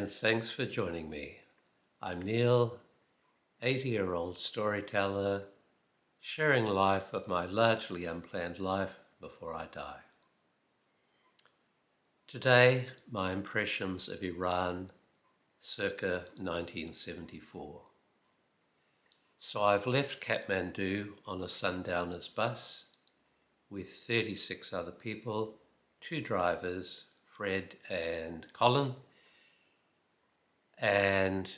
and thanks for joining me. I'm Neil, 80-year-old storyteller, sharing life of my largely unplanned life before I die. Today, my impressions of Iran circa 1974. So I've left Khatmandu on a Sundowner's bus with 36 other people, 2 drivers, Fred and Colin, and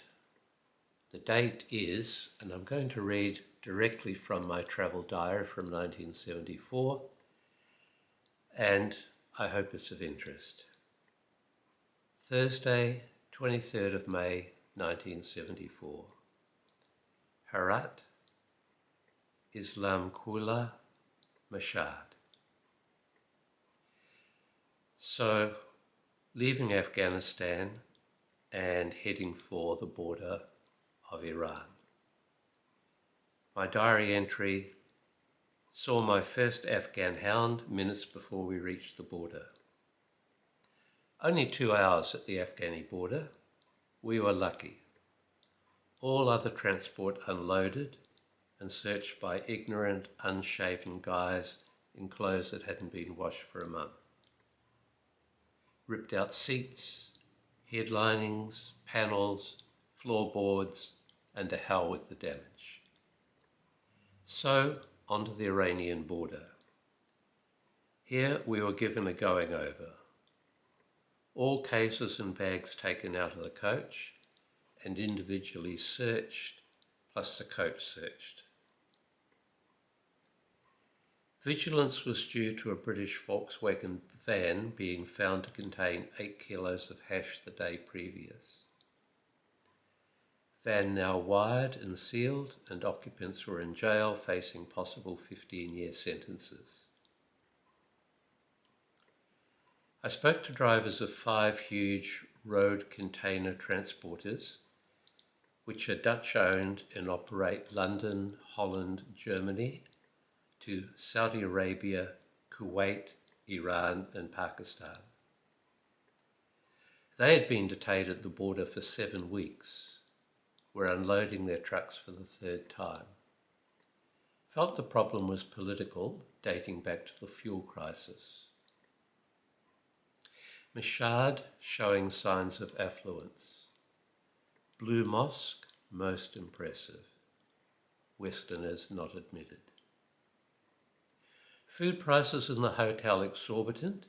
the date is, and I'm going to read directly from my travel diary from 1974, and I hope it's of interest. Thursday, 23rd of May, 1974. Herat, Islam Kula, Mashhad. So, leaving Afghanistan and heading for the border of Iran. My diary entry saw my first Afghan hound minutes before we reached the border. Only 2 hours at the Afghani border. We were lucky. All other transport unloaded and searched by ignorant, unshaven guys in clothes that hadn't been washed for a month. Ripped out seats, headlinings, panels, floorboards, and to hell with the damage. So, onto the Iranian border. Here we were given a going over. All cases and bags taken out of the coach and individually searched, plus the coach searched. Vigilance was due to a British Volkswagen van being found to contain 8 kilos of hash the day previous. Van now wired and sealed, and occupants were in jail facing possible 15-year sentences. I spoke to drivers of 5 huge road container transporters, which are Dutch-owned and operate London, Holland, Germany, to Saudi Arabia, Kuwait, Iran, and Pakistan. They had been detained at the border for 7 weeks, were unloading their trucks for the 3rd time. Felt the problem was political, dating back to the fuel crisis. Mashhad showing signs of affluence. Blue Mosque, most impressive. Westerners not admitted. Food prices in the hotel exorbitant,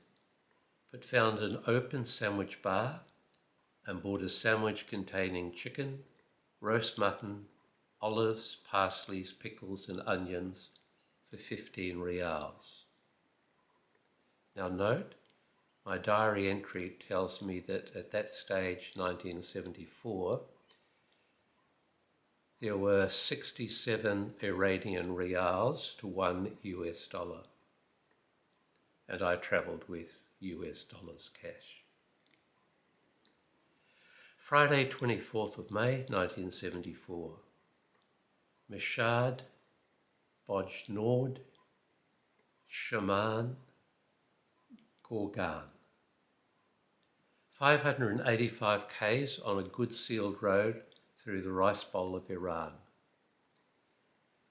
but found an open sandwich bar and bought a sandwich containing chicken, roast mutton, olives, parsleys, pickles and onions for 15 rials. Now note, my diary entry tells me that at that stage, 1974, there were 67 Iranian rials to $1 US, and I travelled with US dollars cash. Friday, 24th of May, 1974. Mashhad, Bojnord, Shaman, Gorgan. 585 k's on a good sealed road through the Rice Bowl of Iran.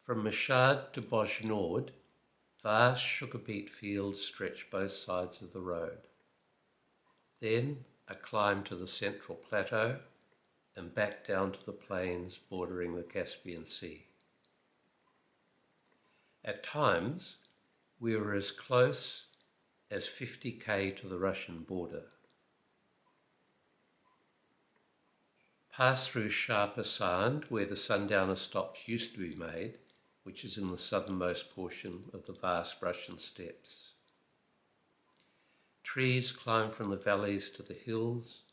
From Mashhad to Bojnord, vast sugar beet fields stretch both sides of the road. Then a climb to the central plateau and back down to the plains bordering the Caspian Sea. At times, we were as close as 50k to the Russian border. Passed through Shah Sand, where the Sundowner stops used to be made, which is in the southernmost portion of the vast Russian steppes. Trees climb from the valleys to the hills,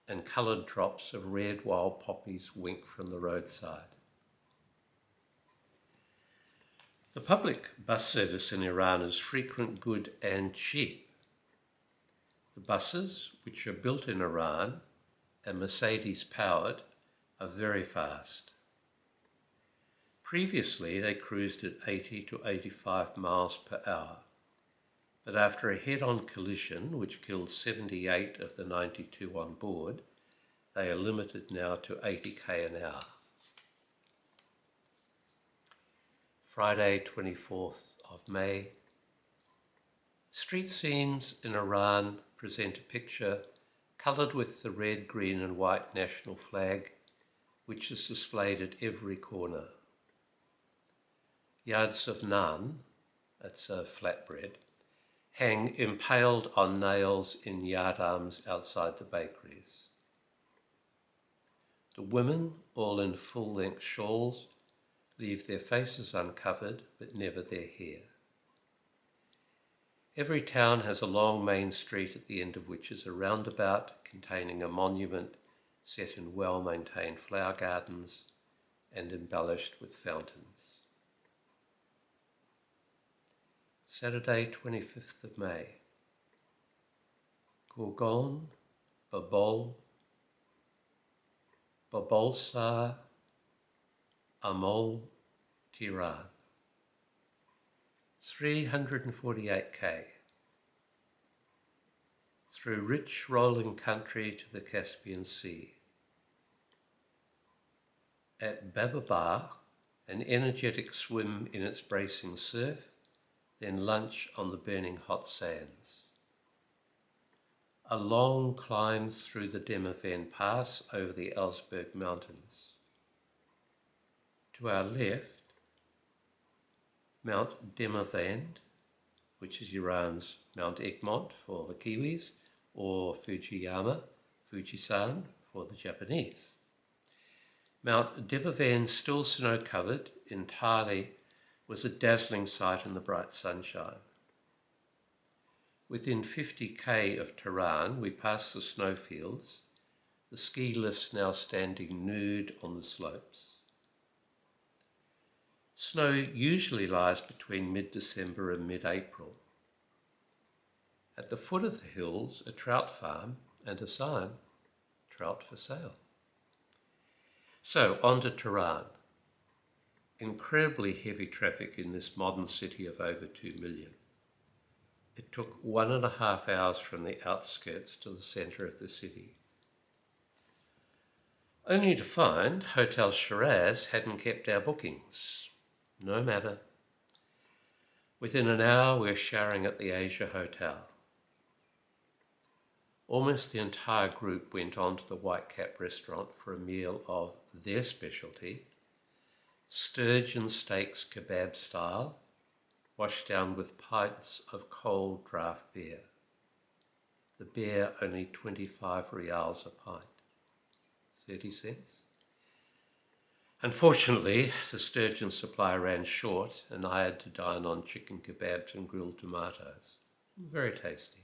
and coloured drops of red wild poppies wink from the roadside. The public bus service in Iran is frequent, good and cheap. The buses, which are built in Iran and Mercedes powered, are very fast. Previously, they cruised at 80 to 85 miles per hour, but after a head-on collision which killed 78 of the 92 on board, They are limited now to 80k an hour. Friday, 24th of May. Street scenes in Iran present a picture coloured with the red, green and white national flag, which is displayed at every corner. Yards of naan, that's a flatbread, hang impaled on nails in yard arms outside the bakeries. The women, all in full-length shawls, leave their faces uncovered, but never their hair. Every town has a long main street at the end of which is a roundabout containing a monument set in well-maintained flower gardens and embellished with fountains. Saturday, 25th of May. Gorgon, Babol, Babolsa, Amol, Tiran. 348k. Through rich rolling country to the Caspian Sea. At Bababa, an energetic swim in its bracing surf, then lunch on the burning hot sands. A long climb through the Demaven Pass over the Ellsberg Mountains. To our left, Mount Demavend, which is Iran's Mount Egmont for the Kiwis, or Fujiyama, Fujisan for the Japanese. Mount Demavend, still snow-covered entirely, was a dazzling sight in the bright sunshine. Within 50k of Tehran, we passed the snowfields, the ski lifts now standing nude on the slopes. Snow usually lies between mid-December and mid-April. At the foot of the hills, a trout farm and a sign, trout for sale. So, on to Tehran. Incredibly heavy traffic in this modern city of over 2 million. It took 1.5 hours from the outskirts to the centre of the city. Only to find Hotel Shiraz hadn't kept our bookings. No matter. Within an hour, we were showering at the Asia Hotel. Almost the entire group went on to the Whitecap restaurant for a meal of their specialty, sturgeon steaks kebab style, washed down with pints of cold draft beer. The beer only 25 rials a pint, 30 cents. Unfortunately, the sturgeon supply ran short and I had to dine on chicken kebabs and grilled tomatoes. Very tasty.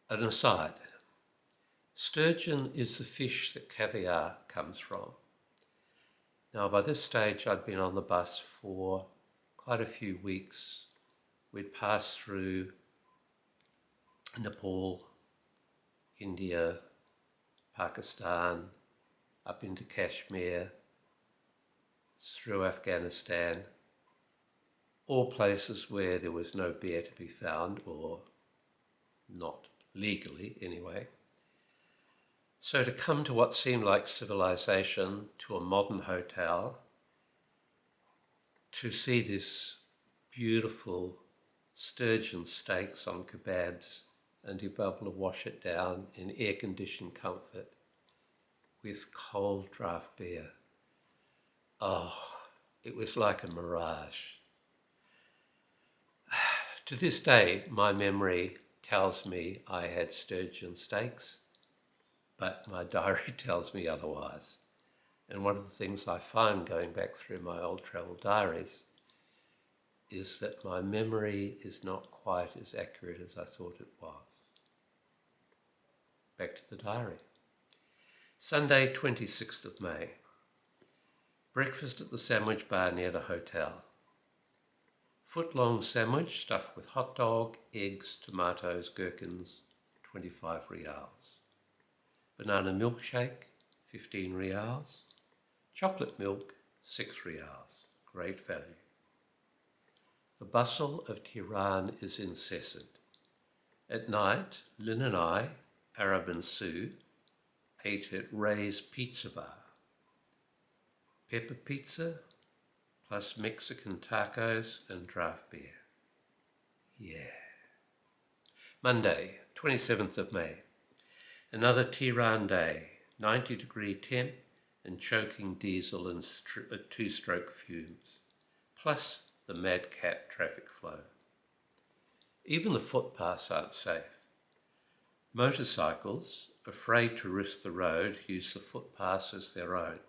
An aside, sturgeon is the fish that caviar comes from. Now, by this stage, I'd been on the bus for quite a few weeks. We'd passed through Nepal, India, Pakistan, up into Kashmir, through Afghanistan, all places where there was no beer to be found, or not legally anyway. So to come to what seemed like civilization, to a modern hotel, to see this beautiful sturgeon steaks on kebabs, and to be able to wash it down in air-conditioned comfort with cold draft beer. Oh, it was like a mirage. To this day, my memory tells me I had sturgeon steaks, but my diary tells me otherwise. And one of the things I find going back through my old travel diaries is that my memory is not quite as accurate as I thought it was. Back to the diary. Sunday, 26th of May. Breakfast at the sandwich bar near the hotel. Foot-long sandwich stuffed with hot dog, eggs, tomatoes, gherkins, 25 rials. Banana milkshake, 15 rials. Chocolate milk, 6 rials. Great value. The bustle of Tehran is incessant, At night, Lynn and I, Arab and Sue, ate at Ray's Pizza Bar. Pepper pizza plus Mexican tacos and draft beer. Yeah. Monday, 27th of May. Another Tehran day, 90-degree temp and choking diesel and two-stroke fumes, plus the mad cat traffic flow. Even the footpaths aren't safe. Motorcycles, afraid to risk the road, use the footpaths as their own,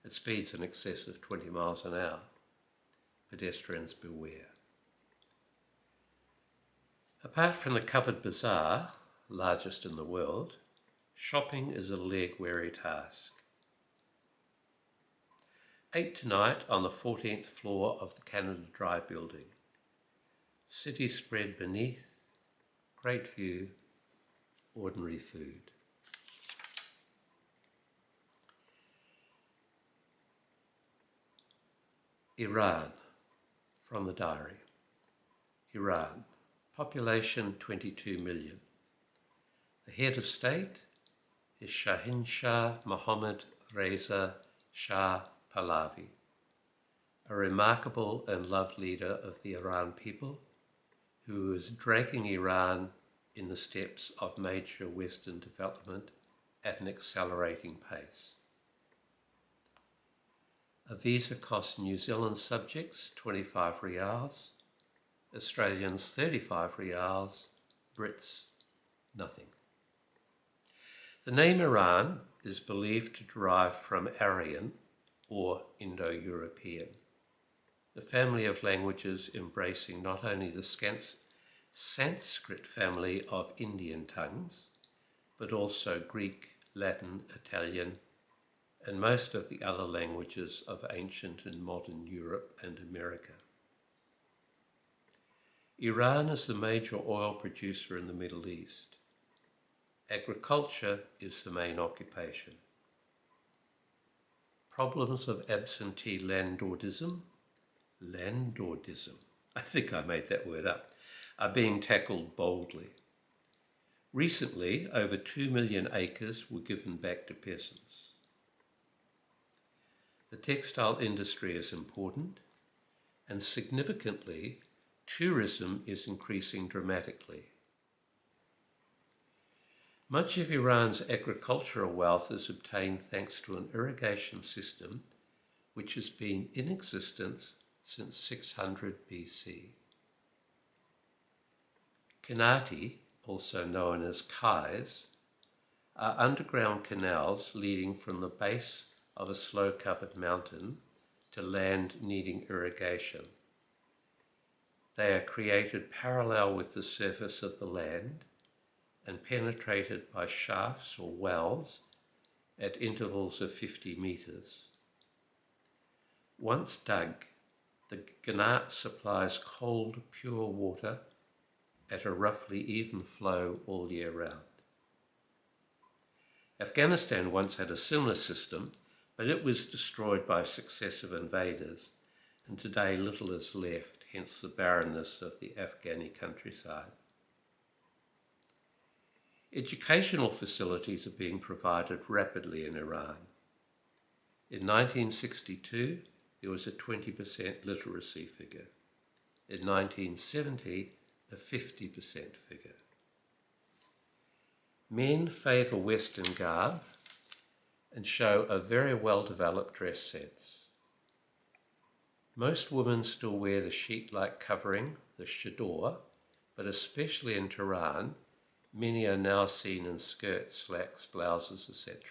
at speeds in excess of 20 miles an hour. Pedestrians beware. Apart from the covered bazaar, largest in the world, shopping is a leg-weary task. Ate tonight on the 14th floor of the Canada Dry building. City spread beneath, great view, ordinary food. Iran, from the diary. Iran, population 22 million. The head of state is Shahinshah Mohammad Reza Shah Pahlavi, a remarkable and loved leader of the Iran people who is dragging Iran in the steps of major Western development at an accelerating pace. A visa costs New Zealand subjects 25 rials, Australians 35 rials, Brits nothing. The name Iran is believed to derive from Aryan or Indo-European, the family of languages embracing not only the Sanskrit family of Indian tongues, but also Greek, Latin, Italian, and most of the other languages of ancient and modern Europe and America. Iran is the major oil producer in the Middle East. Agriculture is the main occupation. Problems of absentee landlordism, I think I made that word up, are being tackled boldly. Recently, over 2 million acres were given back to peasants. The textile industry is important, and significantly, tourism is increasing dramatically. Much of Iran's agricultural wealth is obtained thanks to an irrigation system which has been in existence since 600 BC. Kanati, also known as kais, are underground canals leading from the base of a snow-covered mountain to land needing irrigation. They are created parallel with the surface of the land and penetrated by shafts or wells at intervals of 50 meters. Once dug, the Ganat supplies cold, pure water at a roughly even flow all year round. Afghanistan once had a similar system, but it was destroyed by successive invaders, and today little is left, hence the barrenness of the Afghani countryside. Educational facilities are being provided rapidly in Iran. In 1962, there was a 20% literacy figure. In 1970, a 50% figure. Men favour Western garb and show a very well-developed dress sense. Most women still wear the sheet-like covering, the chador, but especially in Tehran, many are now seen in skirts, slacks, blouses, etc.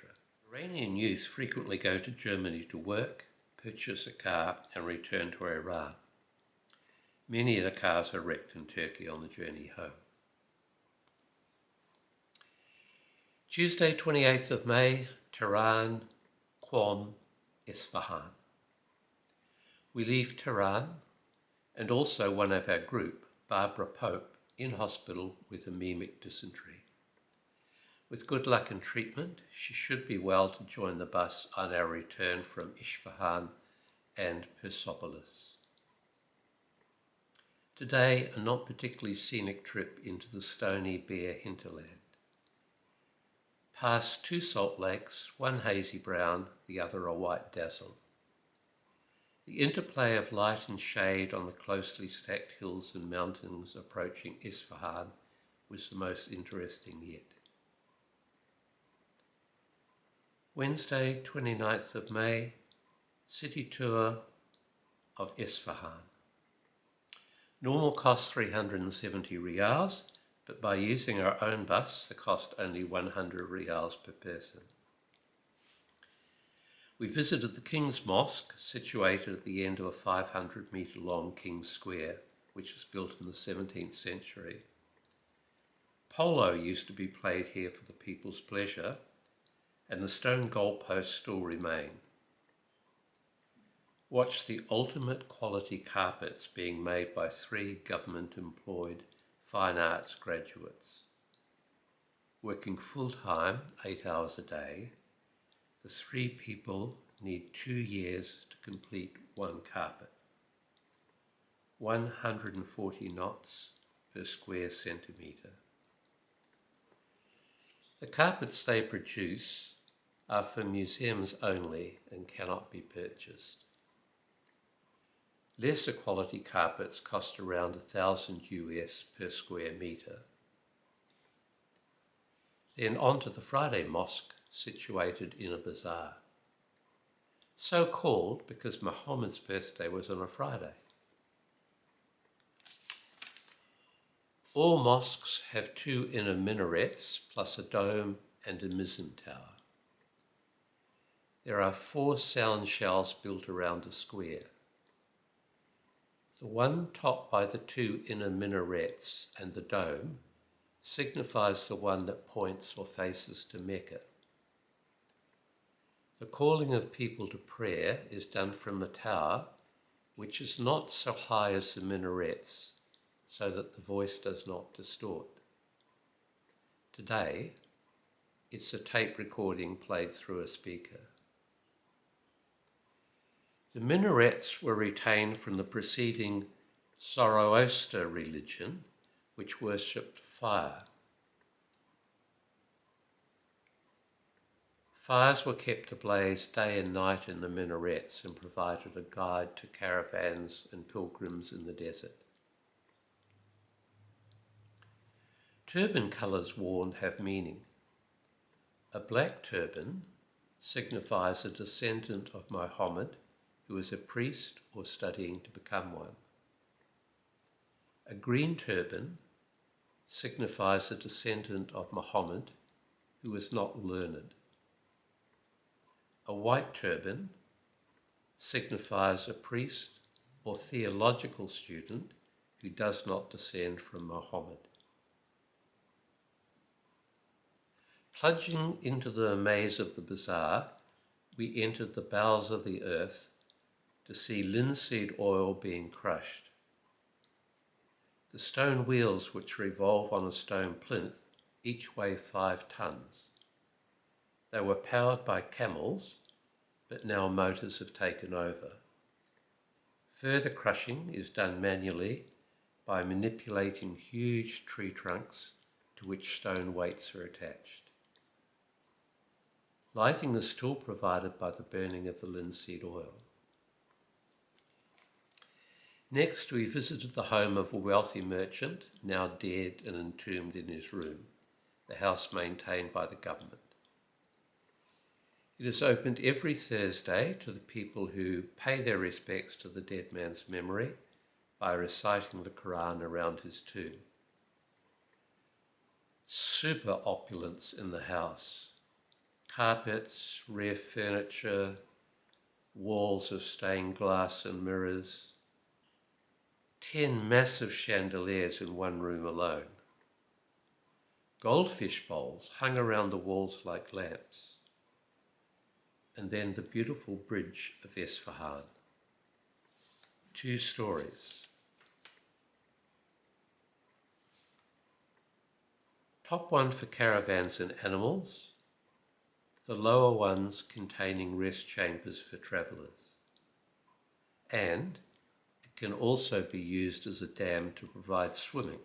Iranian youth frequently go to Germany to work, purchase a car and return to Iran. Many of the cars are wrecked in Turkey on the journey home. Tuesday, 28th of May, Tehran, Qom, Isfahan. We leave Tehran and also one of our group, Barbara Pope, in hospital with anemic dysentery. With good luck and treatment, she should be well to join the bus on our return from Isfahan and Persepolis. Today, a not particularly scenic trip into the stony bare hinterland. Past two salt lakes, one hazy brown, the other a white dazzle. The interplay of light and shade on the closely stacked hills and mountains approaching Isfahan was the most interesting yet. Wednesday, 29th of May, city tour of Isfahan. Normal cost 370 riyals, but by using our own bus, the cost only 100 riyals per person. We visited the King's Mosque, situated at the end of a 500-metre long King's Square, which was built in the 17th century. Polo used to be played here for the people's pleasure, and the stone goalposts still remain. Watch the ultimate quality carpets being made by 3 government-employed fine arts graduates. Working full-time, 8 hours a day, the 3 people need 2 years to complete one carpet. 140 knots per square centimetre. The carpets they produce are for museums only and cannot be purchased. Lesser quality carpets cost around $1,000 per square metre. Then on to the Friday Mosque, situated in a bazaar. So called because Muhammad's birthday was on a Friday. All mosques have 2 inner minarets plus a dome and a mizzen tower. There are 4 sound shells built around a square. The one topped by the 2 inner minarets and the dome signifies the one that points or faces to Mecca. The calling of people to prayer is done from the tower, which is not so high as the minarets, so that the voice does not distort. Today, it's a tape recording played through a speaker. The minarets were retained from the preceding Zoroaster religion, which worshipped fire. Fires were kept ablaze day and night in the minarets and provided a guide to caravans and pilgrims in the desert. Turban colours worn have meaning. A black turban signifies a descendant of Muhammad who is a priest or studying to become one. A green turban signifies a descendant of Muhammad who is not learned. A white turban signifies a priest or theological student who does not descend from Muhammad. Plunging into the maze of the bazaar, we entered the bowels of the earth to see linseed oil being crushed. The stone wheels, which revolve on a stone plinth, each weigh 5 tons. They were powered by camels, but now motors have taken over. Further crushing is done manually by manipulating huge tree trunks to which stone weights are attached. Lighting is still provided by the burning of the linseed oil. Next, we visited the home of a wealthy merchant, now dead and entombed in his room, the house maintained by the government. It is opened every Thursday to the people who pay their respects to the dead man's memory by reciting the Quran around his tomb. Super opulence in the house. Carpets, rare furniture, walls of stained glass and mirrors. 10 massive chandeliers in one room alone. Goldfish bowls hung around the walls like lamps. And then the beautiful bridge of Isfahan. 2 stories. Top one for caravans and animals, the lower ones containing rest chambers for travellers, and a can also be used as a dam to provide swimming.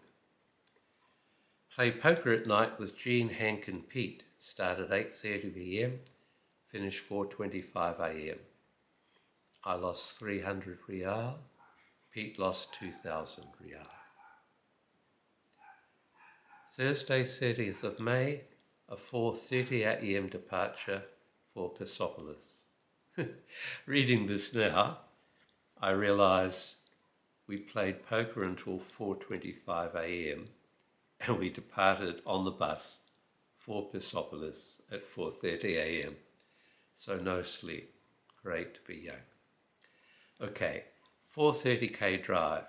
Play poker at night with Jean, Hank and Pete. Start at 8:30 p.m, finish 4:25 a.m. I lost 300 rial, Pete lost 2,000 rial. Thursday 30th of May, a 4:30 a.m. departure for Persepolis. Reading this now, I realise we played poker until 4:25 a.m. and we departed on the bus for Persepolis at 4:30 a.m. So no sleep. Great to be young. Okay, 4:30k drive.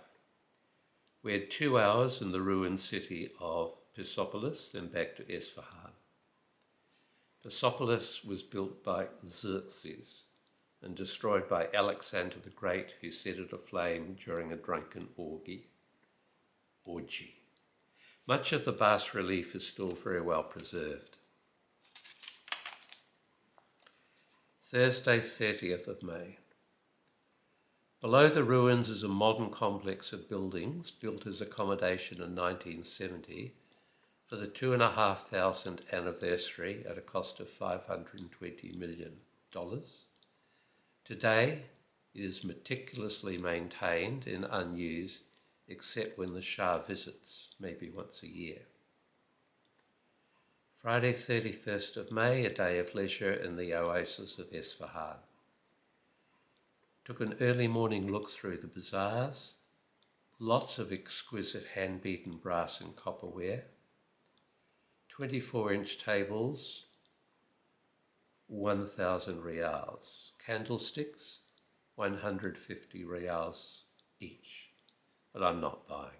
We had 2 hours in the ruined city of Persepolis, then back to Isfahan. Persepolis was built by Xerxes and destroyed by Alexander the Great, who set it aflame during a drunken orgy. Much of the bas-relief is still very well preserved. Thursday, 30th of May. Below the ruins is a modern complex of buildings built as accommodation in 1970 for the 2,500th anniversary at a cost of $520 million. Today, it is meticulously maintained and unused except when the Shah visits, maybe once a year. Friday 31st of May, a day of leisure in the oasis of Isfahan. Took an early morning look through the bazaars, lots of exquisite hand-beaten brass and copperware, 24-inch tables, 1,000 rials, candlesticks, 150 rials each, but I'm not buying.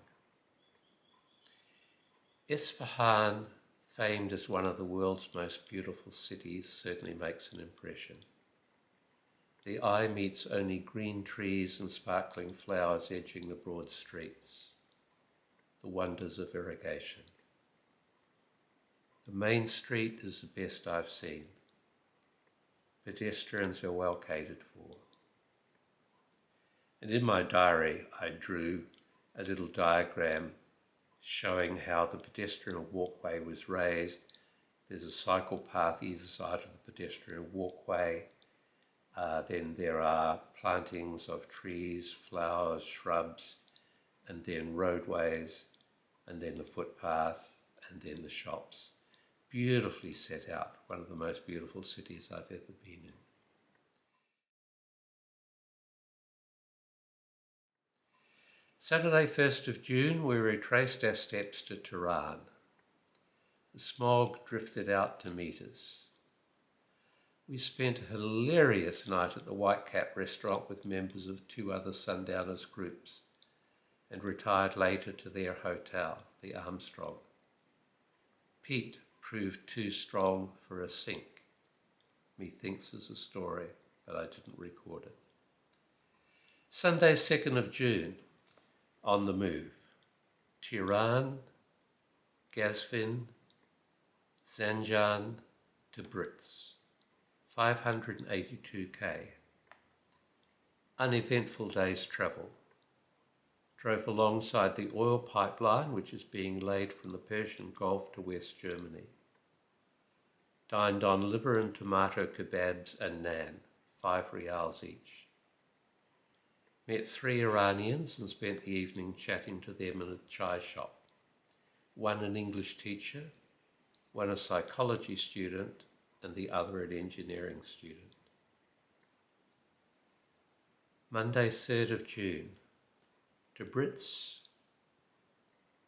Isfahan, famed as one of the world's most beautiful cities, certainly makes an impression. The eye meets only green trees and sparkling flowers edging the broad streets, the wonders of irrigation. The main street is the best I've seen. Pedestrians are well catered for. And in my diary, I drew a little diagram showing how the pedestrian walkway was raised. There's a cycle path either side of the pedestrian walkway. Then there are plantings of trees, flowers, shrubs, and then roadways, and then the footpath, and then the shops. Beautifully set out, one of the most beautiful cities I've ever been in. Saturday 1st of June, we retraced our steps to Tehran. The smog drifted out to meet us. We spent a hilarious night at the White Cat restaurant with members of 2 other Sundowners groups and retired later to their hotel, the Armstrong. Pete proved too strong for a sink. Methinks is a story, but I didn't record it. Sunday 2nd of June, on the move. Tehran, Gazvin, Zanjan, Tabriz. 582k. Uneventful day's travel. Drove alongside the oil pipeline which is being laid from the Persian Gulf to West Germany. Dined on liver and tomato kebabs and naan, 5 rials each. Met 3 Iranians and spent the evening chatting to them in a chai shop. One an English teacher, one a psychology student, and the other an engineering student. Monday 3rd of June. Tabriz,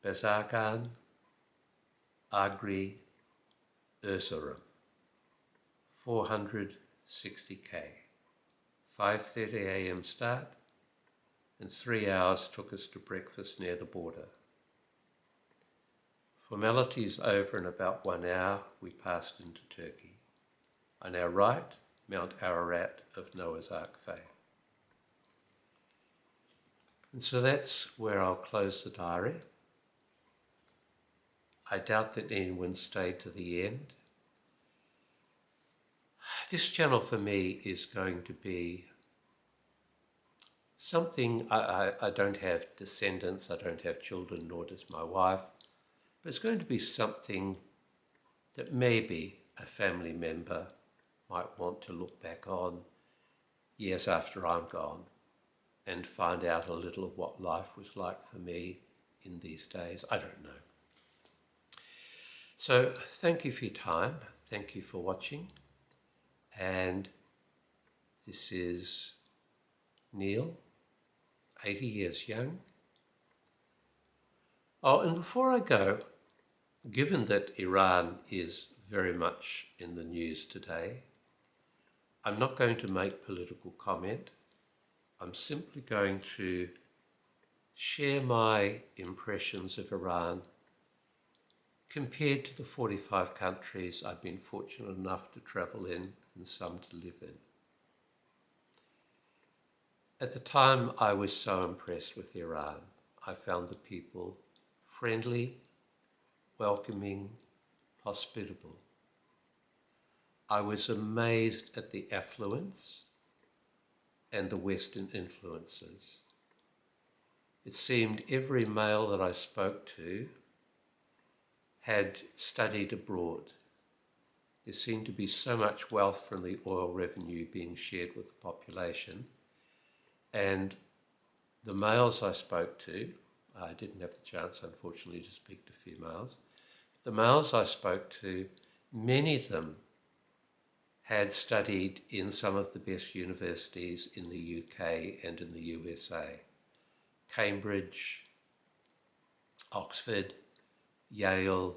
Bazargan, Agri, Erzurum. 460k. 5:30 a.m. start, and 3 hours took us to breakfast near the border. Formalities over in about 1 hour, we passed into Turkey. On our right, Mount Ararat of Noah's Ark fame. And so that's where I'll close the diary. I doubt that anyone stayed to the end. This channel for me is going to be something, I don't have descendants, I don't have children, nor does my wife, but it's going to be something that maybe a family member might want to look back on years after I'm gone and find out a little of what life was like for me in these days. I don't know. So thank you for your time. Thank you for watching. And this is Neil, 80 years young. Oh, and before I go, given that Iran is very much in the news today, I'm not going to make political comment. I'm simply going to share my impressions of Iran compared to the 45 countries I've been fortunate enough to travel in and some to live in. At the time, I was so impressed with Iran. I found the people friendly, welcoming, hospitable. I was amazed at the affluence and the Western influences. It seemed every male that I spoke to had studied abroad. There seemed to be so much wealth from the oil revenue being shared with the population. And the males I spoke to, I didn't have the chance, unfortunately, to speak to females. The males I spoke to, many of them had studied in some of the best universities in the UK and in the USA. Cambridge, Oxford, Yale,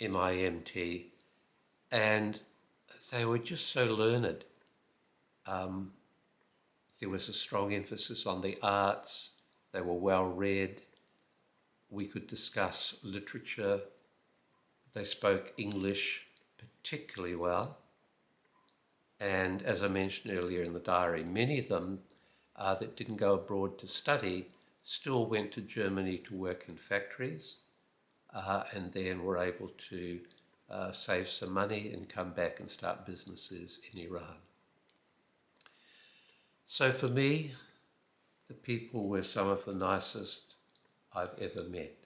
MIMT, and they were just so learned. There was a strong emphasis on the arts. They were well read. We could discuss literature. They spoke English particularly well. And as I mentioned earlier in the diary, many of them that didn't go abroad to study still went to Germany to work in factories and then were able to save some money and come back and start businesses in Iran. So for me, the people were some of the nicest I've ever met.